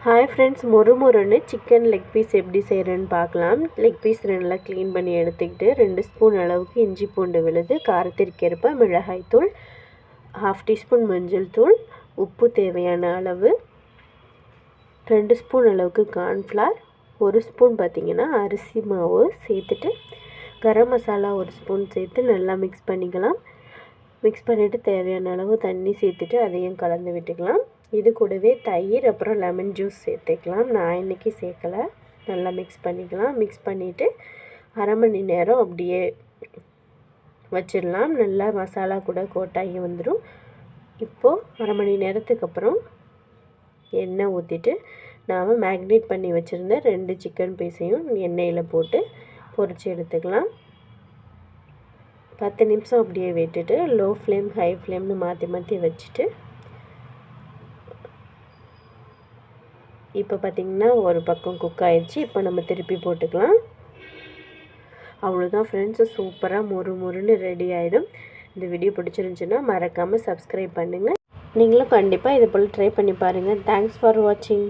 Hi friends, மொறுன்னு chicken leg piece எப்படி செய்கிறேன்னு பார்க்கலாம். லெக் பீஸ் நல்லா க்ளீன் பண்ணி எடுத்துக்கிட்டு 2 ஸ்பூன் அளவுக்கு இஞ்சி பூண்டு விழுது, காரத்திற்கேற்ப மிளகாய்த்தூள், 1/2 டீஸ்பூன் மஞ்சள் தூள், உப்பு தேவையான அளவு, 2 ஸ்பூன் அளவுக்கு கார்ன்ஃப்ளவர், 1 ஸ்பூன் பார்த்திங்கன்னா அரிசி மாவு சேர்த்துட்டு கரம் மசாலா 1 ஸ்பூன் சேர்த்து நல்லா மிக்ஸ் பண்ணிக்கலாம். மிக்ஸ் பண்ணிவிட்டு தேவையான அளவு தண்ணி சேர்த்துட்டு அதையும் கலந்து விட்டுக்கலாம். இது கூடவே தயிர் அப்புறம் லெமன் ஜூஸ் சேர்த்துக்கலாம். நான் இன்றைக்கி சேர்க்கலை. நல்லா மிக்ஸ் பண்ணிக்கலாம். மிக்ஸ் பண்ணிவிட்டு அரை மணி நேரம் அப்படியே வச்சிடலாம். நல்லா மசாலா கூட கோட்டாகி வந்துடும். இப்போது அரை மணி நேரத்துக்கு அப்புறம் எண்ணெய் ஊற்றிட்டு நாம் மேக்னேட் பண்ணி வச்சுருந்த 2 சிக்கன் பீஸையும் எண்ணெயில் போட்டு பொரித்து எடுத்துக்கலாம். 10 நிமிஷம் அப்படியே விட்டுட்டு லோ ஃப்ளேம் ஹை ஃப்ளேம்னு மாற்றி மாற்றி வச்சுட்டு இப்போ பார்த்திங்கன்னா ஒரு பக்கம் குக் ஆயிடுச்சு. இப்போ நம்ம திருப்பி போட்டுக்கலாம். அவ்வளோதான் ஃப்ரெண்ட்ஸ், சூப்பராக மொறுன்னு ரெடி ஆகிடும். இந்த வீடியோ பிடிச்சிருந்துச்சுன்னா மறக்காமல் சப்ஸ்கிரைப் பண்ணுங்கள். நீங்களும் கண்டிப்பாக இது போல் ட்ரை பண்ணி பாருங்கள். தேங்க்ஸ் ஃபார் வாட்சிங்.